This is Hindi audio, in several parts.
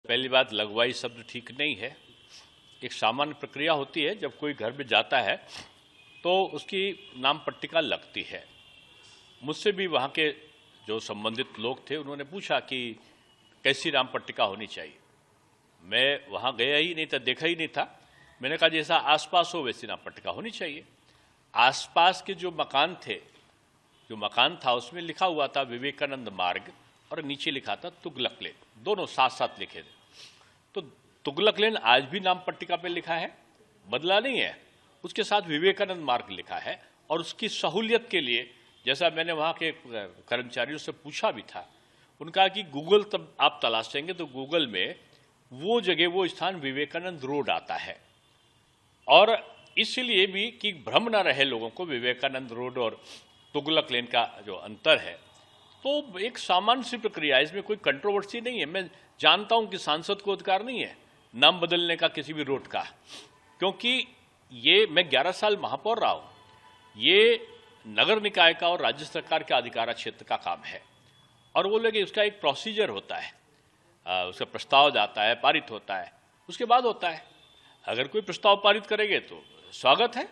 पहली बात, लगवाई शब्द ठीक नहीं है। एक सामान्य प्रक्रिया होती है, जब कोई घर में जाता है तो उसकी नाम पट्टिका लगती है। मुझसे भी वहाँ के जो संबंधित लोग थे उन्होंने पूछा कि कैसी नाम पट्टिका होनी चाहिए। मैं वहाँ गया ही नहीं था, देखा ही नहीं था। मैंने कहा जैसा आसपास हो वैसी नाम पट्टिका होनी चाहिए। आसपास के जो मकान था उसमें लिखा हुआ था विवेकानंद मार्ग और नीचे लिखा था तुगलक लेन, दोनों साथ साथ लिखे थे। तो तुगलक लेन आज भी नाम पट्टिका पे लिखा है, बदला नहीं है। उसके साथ विवेकानंद मार्ग लिखा है और उसकी सहूलियत के लिए, जैसा मैंने वहाँ के कर्मचारियों से पूछा भी था, उनका कि गूगल तब आप तलाशेंगे तो गूगल में वो जगह, वो स्थान विवेकानंद रोड आता है। और इसलिए भी कि भ्रम ना रहे लोगों को विवेकानंद रोड और तुगलक लेन का जो अंतर है, तो एक सामान्य सी प्रक्रिया है, इसमें कोई कंट्रोवर्सी नहीं है। मैं जानता हूं कि सांसद को अधिकार नहीं है नाम बदलने का किसी भी रोड का, क्योंकि ये मैं 11 साल महापौर रहा हूं। ये नगर निकाय का और राज्य सरकार के अधिकार क्षेत्र का काम है और वो लोग उसका एक प्रोसीजर होता है, उसका प्रस्ताव जाता है, पारित होता है, उसके बाद होता है। अगर कोई प्रस्ताव पारित करेंगे तो स्वागत है।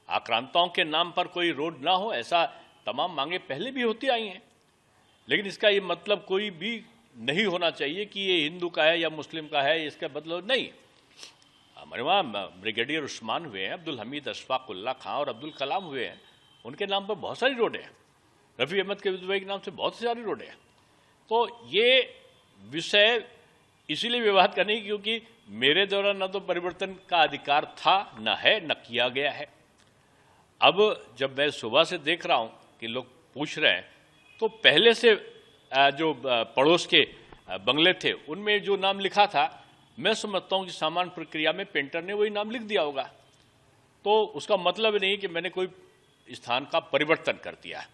आक्रांताओं के नाम पर कोई रोड ना हो, ऐसा तमाम मांगे पहले भी होती आई हैं, लेकिन इसका ये मतलब कोई भी नहीं होना चाहिए कि ये हिंदू का है या मुस्लिम का है, इसका मतलब नहीं। हमारे वहाँ ब्रिगेडियर उस्मान हुए हैं, अब्दुल हमीद अशफाक उल्ला खां और अब्दुल कलाम हुए हैं, उनके नाम पर बहुत सारी रोडें हैं। रफ़ी अहमद के विधवा के नाम से बहुत सारी रोडें हैं। तो ये विषय इसीलिए विवाद का नहीं क्योंकि मेरे द्वारा न तो परिवर्तन का अधिकार था, न है, न किया गया है। अब जब मैं सुबह से देख रहा हूं कि लोग पूछ रहे हैं, तो पहले से जो पड़ोस के बंगले थे उनमें जो नाम लिखा था, मैं समझता हूं कि सामान्य प्रक्रिया में पेंटर ने वही नाम लिख दिया होगा। तो उसका मतलब नहीं कि मैंने कोई स्थान का परिवर्तन कर दिया।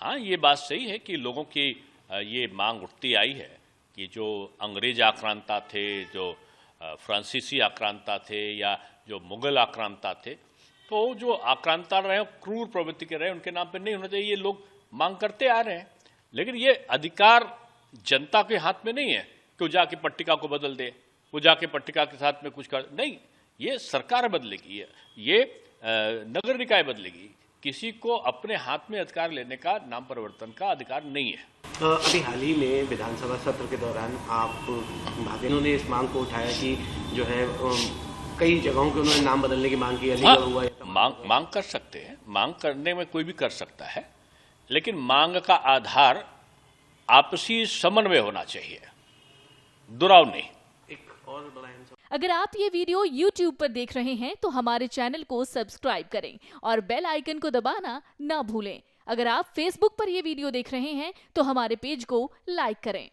हाँ, ये बात सही है कि लोगों की ये मांग उठती आई है कि जो अंग्रेज आक्रांता थे, जो फ्रांसीसी आक्रांता थे या जो मुगल आक्रांता थे, तो जो आक्रांता रहे, क्रूर प्रवृत्ति के रहे, उनके नाम पे नहीं होना चाहिए। ये लोग मांग करते आ रहे हैं, लेकिन ये अधिकार जनता के हाथ में नहीं है कि वो जाके पट्टिका को बदल दे, वो जाके पट्टिका के साथ में कुछ कर, नहीं, ये सरकार बदलेगी, ये नगर निकाय बदलेगी। किसी को अपने हाथ में अधिकार लेने का, नाम परिवर्तन का अधिकार नहीं है। अभी हाल ही में विधानसभा सत्र के दौरान आप भागेनों ने इस मांग को उठाया कि जो है कई जगहों के उन्होंने नाम बदलने की मांग की। हाँ, मांग कर सकते हैं, मांग करने में कोई भी कर सकता है, लेकिन मांग का आधार आपसी समन्वय होना चाहिए, दुराव नहीं। एक और बड़ा अगर आप ये वीडियो YouTube पर देख रहे हैं तो हमारे चैनल को सब्सक्राइब करें और बेल आइकन को दबाना ना भूलें। अगर आप Facebook पर ये वीडियो देख रहे हैं तो हमारे पेज को लाइक करें।